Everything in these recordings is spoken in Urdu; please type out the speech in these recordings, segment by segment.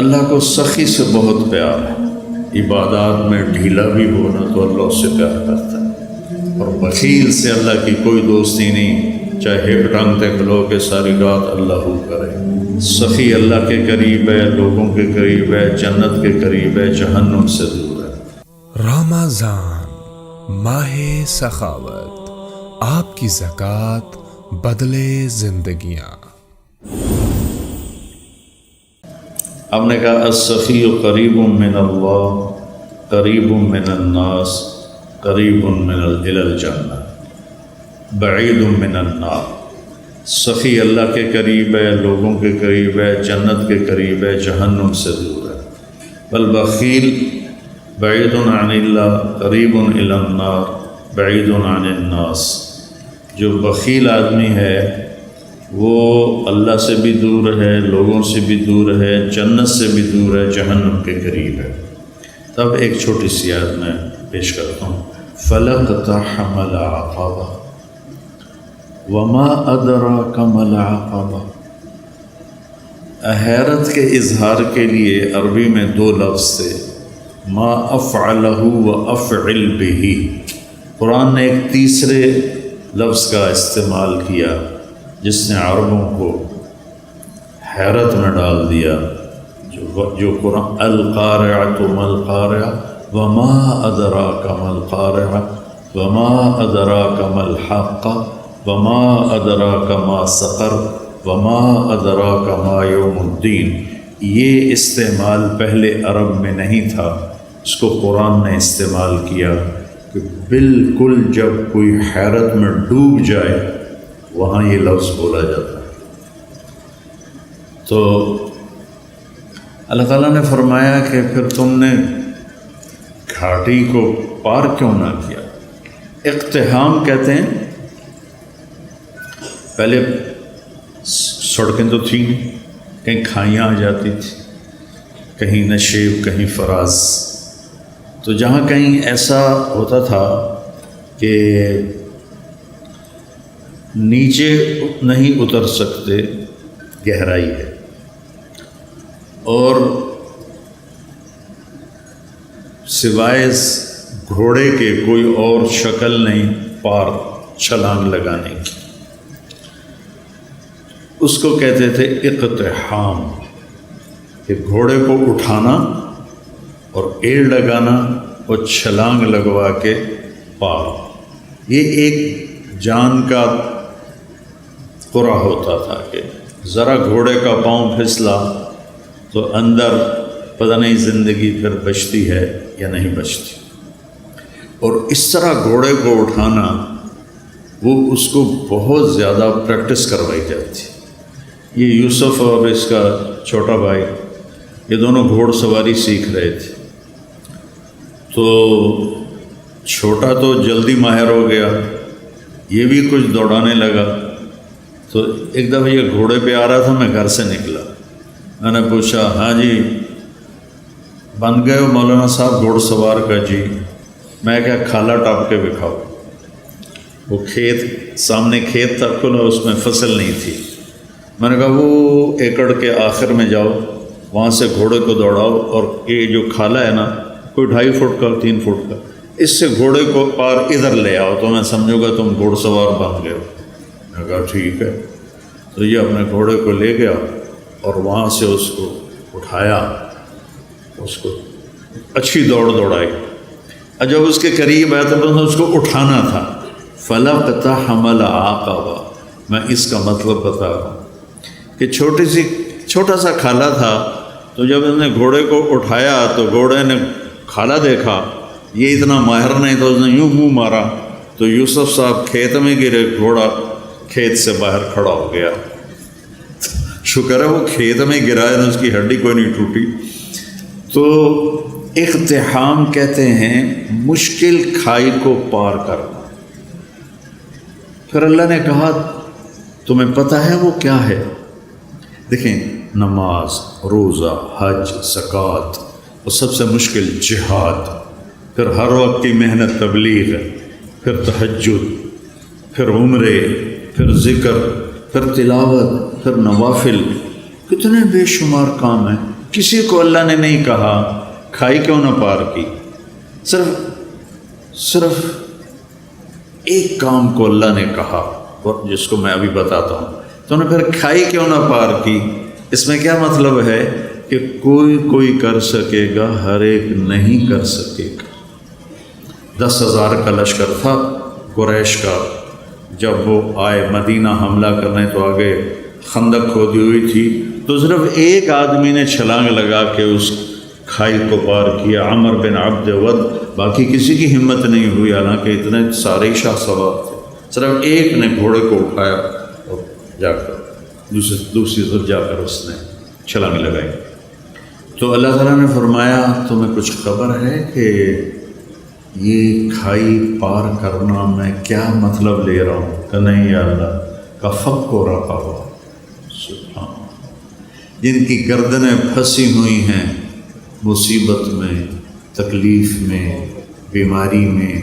اللہ کو سخی سے بہت پیار ہے، عبادات میں ڈھیلا بھی ہونا تو اللہ اس سے پیار کرتا ہے، اور بخیل سے اللہ کی کوئی دوستی نہیں، چاہے ہپ ٹانگ تک لو کہ ساری رات اللہ ہو کرے۔ سخی اللہ کے قریب ہے، لوگوں کے قریب ہے، جنت کے قریب ہے، جہنم سے دور ہے۔ رمضان ماہ سخاوت، آپ کی زکوٰۃ بدلے زندگیاں۔ آپ نے کہا السخی قریب من اللہ، قریب من الناس، قریب من الی الجنہ، بعید من النار۔ سخی اللہ کے قریب ہے، لوگوں کے قریب ہے، جنت کے قریب ہے، جہنم سے دور ہے۔ والبخیل بعید عن اللہ، قریب الی النار، بعید عن الناس۔ جو بخیل آدمی ہے وہ اللہ سے بھی دور ہے، لوگوں سے بھی دور ہے، جنت سے بھی دور ہے، جہنم کے قریب ہے۔ تب ایک چھوٹی سی آیت میں پیش کرتا ہوں۔ فَلَقْتَحَمَ الْعَقَبَةَ وَمَا أَدْرَاكَ مَا الْعَقَبَةُ۔ حیرت کے اظہار کے لیے عربی میں دو لفظ تھے، ما افعلہ و افعل بہ۔ قرآن نے ایک تیسرے لفظ کا استعمال کیا جس نے عربوں کو حیرت میں ڈال دیا۔ جو قرآن القارعۃ ما القارعۃ وما ادراک ما القارعۃ وما ادراک ما الحاقۃ وما ادراک ما سقر وما ادراک ما یوم الدین۔ یہ استعمال پہلے عرب میں نہیں تھا، اس کو قرآن نے استعمال کیا کہ بالکل جب کوئی حیرت میں ڈوب جائے وہاں یہ لفظ بولا جاتا ہے۔ تو اللہ تعالیٰ نے فرمایا کہ پھر تم نے گھاٹی کو پار کیوں نہ کیا؟ اقتحام کہتے ہیں، پہلے سڑکیں تو تھیں نہیں، کہیں کھائیاں آ جاتی تھی، کہیں نشیب، کہیں فراز۔ تو جہاں کہیں ایسا ہوتا تھا کہ نیچے نہیں اتر سکتے، گہرائی ہے، اور سوائے گھوڑے کے کوئی اور شکل نہیں پار چھلانگ لگانے کی، اس کو کہتے تھے اقتحام، کہ گھوڑے کو اٹھانا اور ایڑ لگانا اور چھلانگ لگوا کے پار۔ یہ ایک جان کا قرع ہوتا تھا کہ ذرا گھوڑے کا پاؤں پھسلا تو اندر پتہ نہیں زندگی پھر بچتی ہے یا نہیں بچتی، اور اس طرح گھوڑے کو اٹھانا وہ اس کو بہت زیادہ پریکٹس کروائی جاتی۔ یہ یوسف اور اس کا چھوٹا بھائی، یہ دونوں گھوڑ سواری سیکھ رہے تھے، تو چھوٹا تو جلدی ماہر ہو گیا، یہ بھی کچھ دوڑانے لگا۔ تو ایک دفعہ یہ گھوڑے پہ آ رہا تھا، میں گھر سے نکلا، میں نے پوچھا ہاں جی بن گئے ہو مولانا صاحب گھوڑ سوار کا؟ جی۔ میں کیا کھالا ٹاپ کے دکھاؤ۔ وہ کھیت سامنے کھیت تھا کھلا، اس میں فصل نہیں تھی۔ میں نے کہا وہ ایکڑ کے آخر میں جاؤ، وہاں سے گھوڑے کو دوڑاؤ، اور یہ جو کھالا ہے نا کوئی 2.5 فٹ کا 3 فٹ کا، اس سے گھوڑے کو پار ادھر لے آؤ تو میں سمجھوں گا تم گھوڑ سوار بن گئے ہو۔ میں کہا ٹھیک ہے۔ تو یہ اپنے گھوڑے کو لے گیا اور وہاں سے اس کو اٹھایا، اس کو اچھی دوڑائی، اور جب اس کے قریب آیا تو اس کو اٹھانا تھا۔ فَلَقْتَحَمَ الْعَقَبَةَ، میں اس کا مطلب بتا رہا ہوں کہ چھوٹا سا کھالا تھا، تو جب اس نے گھوڑے کو اٹھایا تو گھوڑے نے کھالا دیکھا یہ اتنا ماہر نہیں، تو اس نے یوں منہ مارا تو یوسف صاحب کھیت میں گرے، گھوڑا کھیت سے باہر کھڑا ہو گیا۔ شکر ہے وہ کھیت میں گرا ہے، اس کی ہڈی کوئی نہیں ٹوٹی۔ تو اقتحام کہتے ہیں مشکل کھائی کو پار کرنا۔ پھر اللہ نے کہا تمہیں پتہ ہے وہ کیا ہے؟ دیکھیں، نماز، روزہ، حج، زکوٰۃ، اور سب سے مشکل جہاد، پھر ہر وقت کی محنت تبلیغ، پھر تہجد، پھر عمرے، پھر ذکر، پھر تلاوت، پھر نوافل، کتنے بے شمار کام ہیں۔ کسی کو اللہ نے نہیں کہا کھائی کیوں نہ پار کی، صرف ایک کام کو اللہ نے کہا، اور جس کو میں ابھی بتاتا ہوں، تو انہیں پھر کھائی کیوں نہ پار کی۔ اس میں کیا مطلب ہے کہ کوئی کر سکے گا، ہر ایک نہیں کر سکے گا۔ 10,000 کا لشکر تھا قریش کا، جب وہ آئے مدینہ حملہ کرنے تو آگے خندق کھودی ہوئی تھی، تو صرف ایک آدمی نے چھلانگ لگا کے اس کھائی کو پار کیا، عمر بن عبد ود، باقی کسی کی ہمت نہیں ہوئی، حالانکہ اتنے سارے شاہ سوار تھے، صرف ایک نے گھوڑے کو اٹھایا اور جا کر دوسری طرف جا کر اس نے چھلانگ لگائی۔ تو اللہ تعالیٰ نے فرمایا تمہیں کچھ خبر ہے کہ یہ کھائی پار کرنا میں کیا مطلب لے رہا ہوں؟ کہ نہیں یا اللہ، کا فک و رقبہ، سبحان، جن کی گردنیں پھنسی ہوئی ہیں مصیبت میں، تکلیف میں، بیماری میں،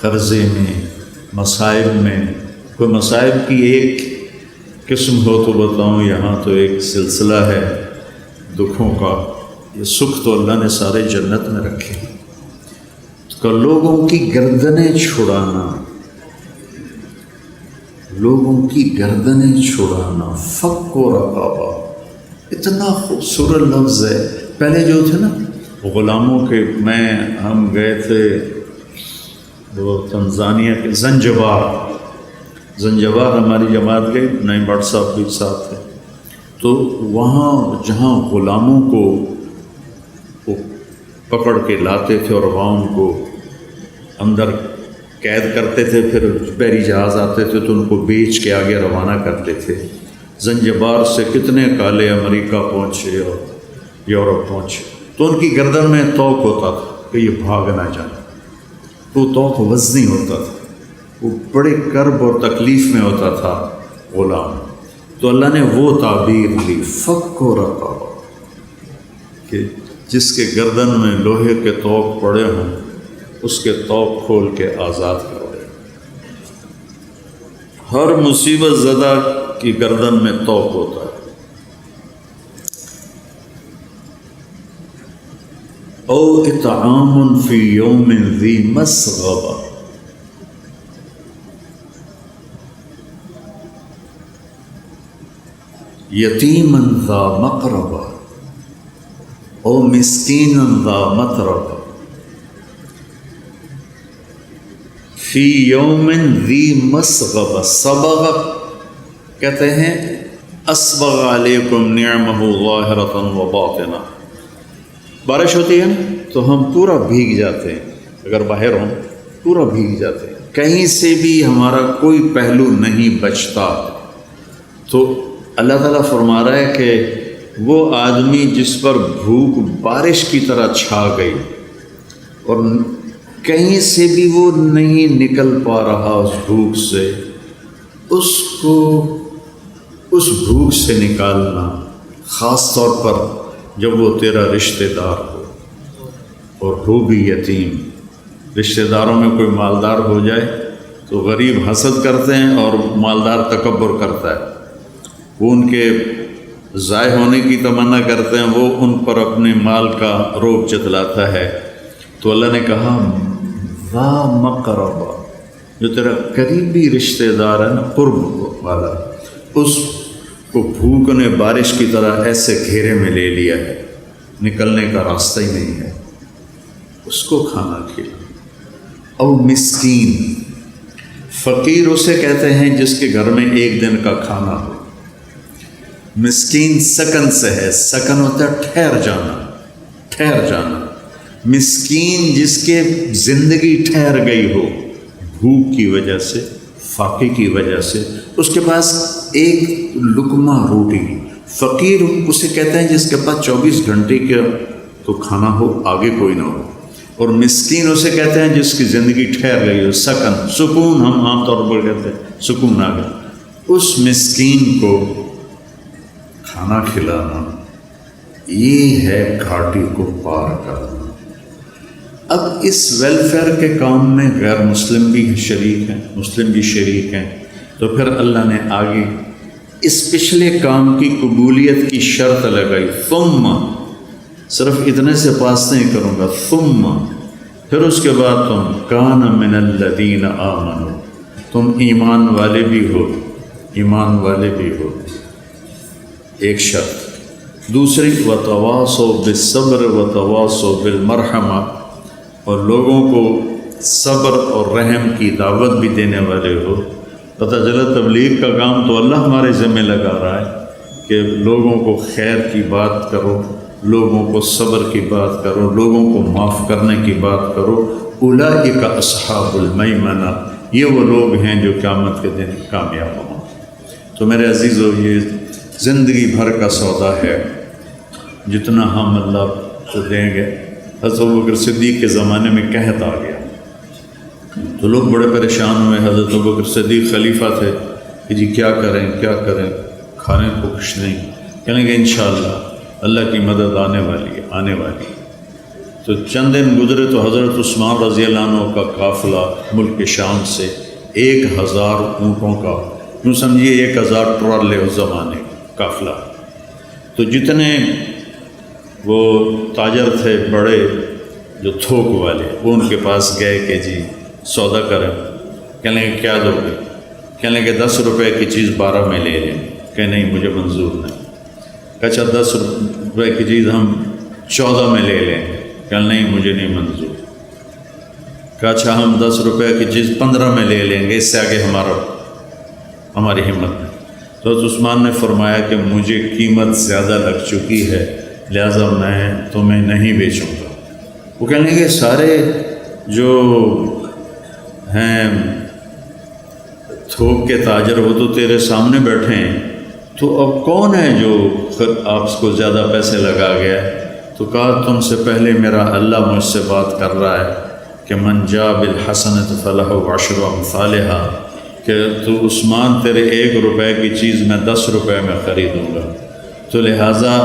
قرضے میں، مصائب میں۔ کوئی مصائب کی ایک قسم ہو تو بتاؤں، یہاں تو ایک سلسلہ ہے دکھوں کا۔ یہ سکھ تو اللہ نے سارے جنت میں رکھے ہیں، کہ لوگوں کی گردنیں چھڑانا، لوگوں کی گردنیں چھڑانا، فک و رقبہ، اتنا خوبصورت لفظ ہے۔ پہلے جو تھے نا غلاموں کے، ہم گئے تھے وہ تنزانیہ کے زنجبار ہماری جماعت گئی، نئی بٹ صاحب بھی ساتھ تھے، تو وہاں جہاں غلاموں کو وہ پکڑ کے لاتے تھے اور وہاں ان کو اندر قید کرتے تھے، پھر بحری جہاز آتے تھے تو ان کو بیچ کے آگے روانہ کرتے تھے۔ زنجبار سے کتنے کالے امریکہ پہنچے اور یورپ پہنچے، تو ان کی گردن میں توق ہوتا تھا کہ یہ بھاگ نہ جائیں، تو توق وزنی ہوتا تھا، وہ بڑے کرب اور تکلیف میں ہوتا تھا غلام۔ تو اللہ نے وہ تعبیر لی، فک و رقبہ، کہ جس کے گردن میں لوہے کے توق پڑے ہوں اس کے توق کھول کے آزاد کر دے۔ ہر مصیبت زدہ کی گردن میں توق ہوتا ہے۔ او اطعام فی یوم ذی مسغبہ، یتیما ذا مقربہ، او مسکینا ذا متربہ، فی یوم ذی مسغبہ۔ صبغ کہتے ہیں اسبغ علیکم نعمہ ظاہرۃ و باطنہ۔ بارش ہوتی ہے نا تو ہم پورا بھیگ جاتے ہیں، اگر باہر ہوں پورا بھیگ جاتے ہیں، کہیں سے بھی ہمارا کوئی پہلو نہیں بچتا۔ تو اللہ تعالیٰ فرما رہا ہے کہ وہ آدمی جس پر بھوک بارش کی طرح چھا گئی اور کہیں سے بھی وہ نہیں نکل پا رہا اس بھوک سے، اس کو اس بھوک سے نکالنا، خاص طور پر جب وہ تیرا رشتہ دار ہو اور ہو بھی یتیم۔ رشتہ داروں میں کوئی مالدار ہو جائے تو غریب حسد کرتے ہیں اور مالدار تکبر کرتا ہے، وہ ان کے ضائع ہونے کی تمنا کرتے ہیں، وہ ان پر اپنے مال کا روب جتلاتا ہے۔ تو اللہ نے کہا ذا مقربہ، جو تیرا قریبی رشتہ دار ہے نا، قرب والا، اس کو بھوک نے بارش کی طرح ایسے گھیرے میں لے لیا ہے، نکلنے کا راستہ ہی نہیں ہے، اس کو کھانا کھلا۔ او مسکین، فقیر اسے کہتے ہیں جس کے گھر میں ایک دن کا کھانا ہو۔ مسکین سکن سے ہے، سکن ہوتا ہے ٹھہر جانا، ٹھہر جانا۔ مسکین جس کے زندگی ٹھہر گئی ہو بھوک کی وجہ سے، فاقے کی وجہ سے، اس کے پاس ایک لقمہ روٹی۔ فقیر اسے کہتے ہیں جس کے پاس 24 گھنٹے کا تو کھانا ہو، آگے کوئی نہ ہو۔ اور مسکین اسے کہتے ہیں جس کی زندگی ٹھہر گئی ہو، سکن، سکون ہم عام طور پر کہتے ہیں، سکون آ گیا۔ اس مسکین کو کھانا کھلانا، یہ ہے گھاٹی کو پار کرنا۔ اب اس ویلفیئر کے کام میں غیر مسلم بھی شریک ہیں، مسلم بھی شریک ہیں، تو پھر اللہ نے آگے اس پچھلے کام کی قبولیت کی شرط لگائی، ثم صرف اتنے سے پاس نہیں کروں گا، ثم پھر اس کے بعد تم کان من الذین آمنوا، تم ایمان والے بھی ہو، ایمان والے بھی ہو، ایک شرط۔ دوسری وتواصوا بالصبر وتواصوا بالمرحمہ، اور لوگوں کو صبر اور رحم کی دعوت بھی دینے والے ہو۔ پتہ چلا تبلیغ کا کام تو اللہ ہمارے ذمہ لگا رہا ہے کہ لوگوں کو خیر کی بات کرو، لوگوں کو صبر کی بات کرو، لوگوں کو معاف کرنے کی بات کرو۔ اولئک اصحاب المیمنہ، یہ وہ لوگ ہیں جو قیامت کے دن کامیاب ہوں۔ تو میرے عزیزو، یہ زندگی بھر کا سودا ہے، جتنا ہم اللہ کو دیں گے۔ حضرت ابوبکر صدیق کے زمانے میں قحط آ گیا تو لوگ بڑے پریشان ہوئے۔ حضرت ابوبکر صدیق خلیفہ تھے کہ جی کیا کریں کیا کریں، کھانے کو کچھ نہیں۔ کہنے کہ انشاءاللہ اللہ کی مدد آنے والی ہے، آنے والی ہے۔ تو چند دن گزرے تو حضرت عثمان رضی اللہ عنہ کا قافلہ ملک شام سے 1000 اونٹوں کا، یوں سمجھیے 1000 ٹرالے اس زمانے کا قافلہ۔ تو جتنے وہ تاجر تھے بڑے جو تھوک والے، وہ ان کے پاس گئے کہ جی سودا کریں۔ کہنے کہ کیا دو گے؟ کہنے کہ 10 روپے کی چیز 12 میں لے لیں۔ کہ نہیں مجھے منظور نہیں۔ اچھا 10 روپے کی چیز ہم 14 میں لے لیں۔ کہ نہیں مجھے نہیں منظور۔ کہ اچھا ہم 10 روپے کی چیز 15 میں لے لیں گے، اس سے آگے ہماری ہمت نہیں۔ تو عثمان نے فرمایا کہ مجھے قیمت زیادہ لگ چکی ہے، لہذا میں تمہیں نہیں بیچوں گا۔ وہ کہنے کہ سارے جو ہیں تھوک کے تاجر وہ تو تیرے سامنے بیٹھے ہیں، تو اب کون ہے جو آپ کو زیادہ پیسے لگا گیا ہے؟ تو کہا تم سے پہلے میرا اللہ مجھ سے بات کر رہا ہے کہ من جاء بالحسنۃ فلہ عشر امثالھا، کہ تو عثمان تیرے 1 روپے کی چیز میں 10 روپے میں خریدوں گا۔ تو لہٰذا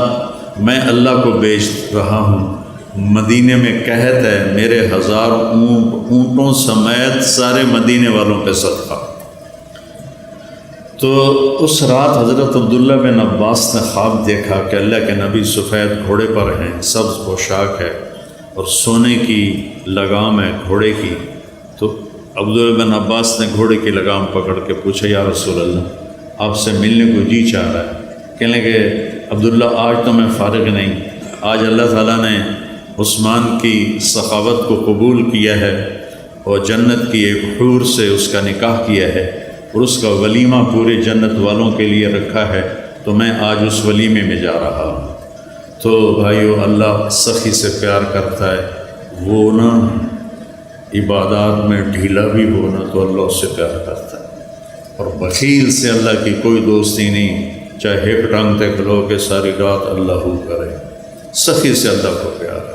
میں اللہ کو بیچ رہا ہوں۔ مدینے میں قحط ہے، میرے 1000 اونٹوں سمیت سارے مدینے والوں پہ صدقہ۔ تو اس رات حضرت عبداللہ بن عباس نے خواب دیکھا کہ اللہ کے نبی سفید گھوڑے پر ہیں، سبز پوشاک ہے اور سونے کی لگام ہے گھوڑے کی۔ تو عبداللہ بن عباس نے گھوڑے کی لگام پکڑ کے پوچھا یا رسول اللہ آپ سے ملنے کو جی چاہ رہا ہے۔ کہنے کہ عبداللہ آج تو میں فارغ نہیں، آج اللہ تعالیٰ نے عثمان کی سخاوت کو قبول کیا ہے اور جنت کی ایک حور سے اس کا نکاح کیا ہے اور اس کا ولیمہ پورے جنت والوں کے لیے رکھا ہے، تو میں آج اس ولیمے میں جا رہا ہوں۔ تو بھائیو، اللہ سخی سے پیار کرتا ہے، وہ نا عبادات میں ڈھیلا بھی ہو نا تو اللہ اس سے پیار کرتا ہے، اور بخیل سے اللہ کی کوئی دوستی نہیں، چاہے ہپ ٹانگ تے کھلو کے ساری رات اللہ ہو کرے، سخی سے اللہ کو پیار ہے۔